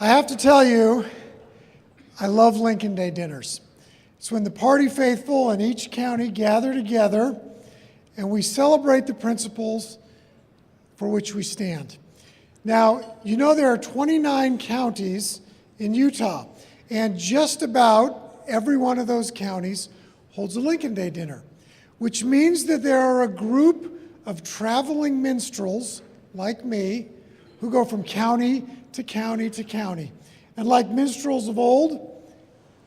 I have to tell you, I love Lincoln Day dinners. It's when the party faithful in each county gather together and we celebrate the principles for which we stand. Now, you know there are 29 counties in Utah, and just about every one of those counties holds a Lincoln Day dinner, which means that there are a group of traveling minstrels like me who go from county to county to county. And like minstrels of old,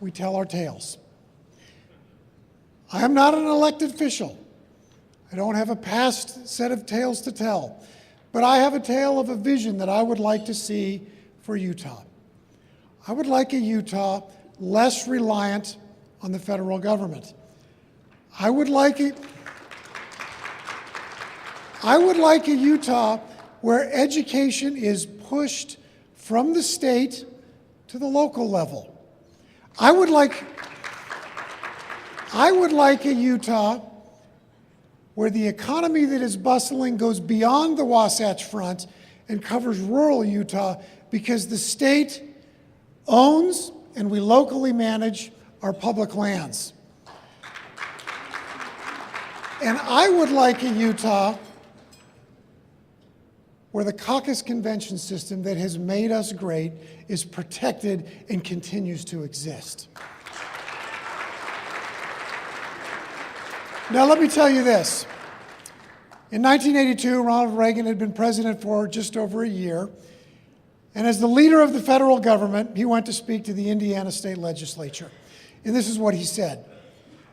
we tell our tales. I am not an elected official. I don't have a past set of tales to tell, but I have a tale of a vision that I would like to see for Utah. I would like a Utah less reliant on the federal government. I would like a Utah where education is pushed from the state to the local level. I would like a Utah where the economy that is bustling goes beyond the Wasatch Front and covers rural Utah because the state owns and we locally manage our public lands. And I would like a Utah where the caucus convention system that has made us great is protected and continues to exist. Now, let me tell you this. In 1982, Ronald Reagan had been president for just over a year, and as the leader of the federal government, he went to speak to the Indiana State Legislature. And this is what he said.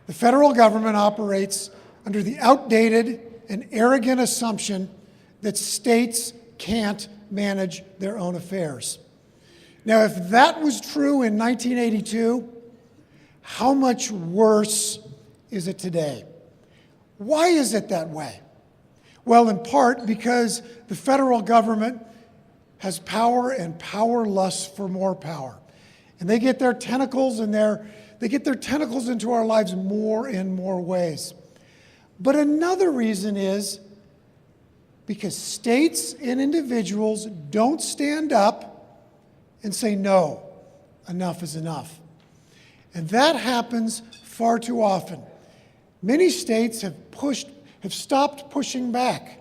The federal government operates under the outdated and arrogant assumption that states can't manage their own affairs. Now, if that was true in 1982, how much worse is it today? Why is it that way? Well, in part because the federal government has power and power lusts for more power. And they get their tentacles into our lives more and more ways. But another reason is because states and individuals don't stand up and say, no, enough is enough. And that happens far too often. Many states have stopped pushing back.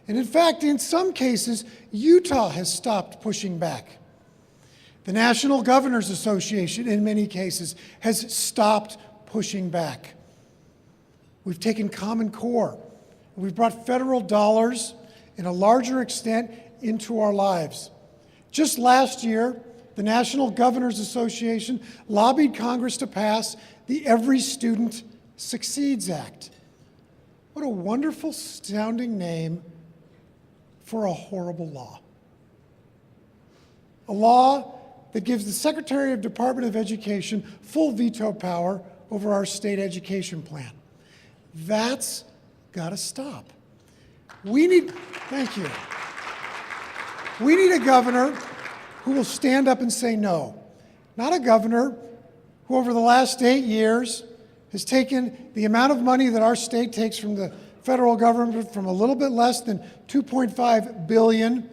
And in fact, in some cases, Utah has stopped pushing back. The National Governors Association, in many cases, has stopped pushing back. We've taken Common Core. We've brought federal dollars in a larger extent into our lives. Just last year, the National Governors Association lobbied Congress to pass the Every Student Succeeds Act. What a wonderful sounding name for a horrible law. A law that gives the Secretary of Department of Education full veto power over our state education plan. That's got to stop. Thank you. We need a governor who will stand up and say no. Not a governor who over the last 8 years has taken the amount of money that our state takes from the federal government from a little bit less than $2.5 billion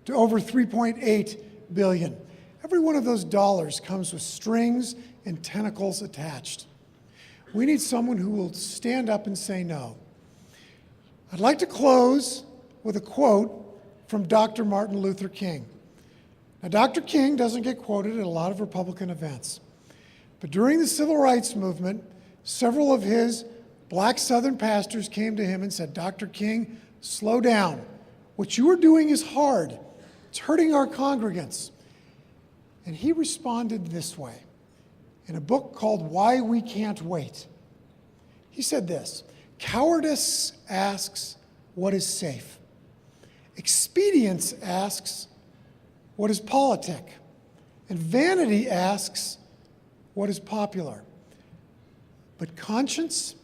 to over $3.8 billion. Every one of those dollars comes with strings and tentacles attached. We need someone who will stand up and say no. I'd like to close with a quote from Dr. Martin Luther King. Now, Dr. King doesn't get quoted at a lot of Republican events, but during the Civil Rights Movement, several of his black Southern pastors came to him and said, Dr. King, slow down. What you are doing is hard. It's hurting our congregants. And he responded this way in a book called Why We Can't Wait. He said this, cowardice asks what is safe. Expedience asks what is politic. And vanity asks what is popular. But conscience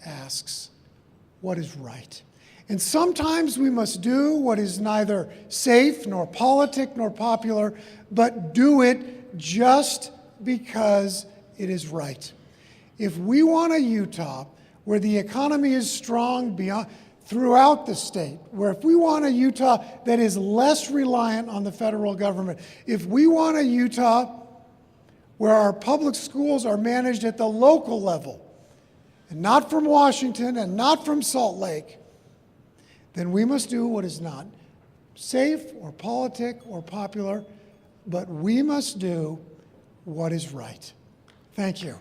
asks what is right. And sometimes we must do what is neither safe nor politic nor popular, but do it just because it is right. If we want a Utah where the economy is strong throughout the state, where if we want a Utah that is less reliant on the federal government, if we want a Utah where our public schools are managed at the local level, and not from Washington and not from Salt Lake, then we must do what is not safe or politic or popular, but we must do what is right. Thank you.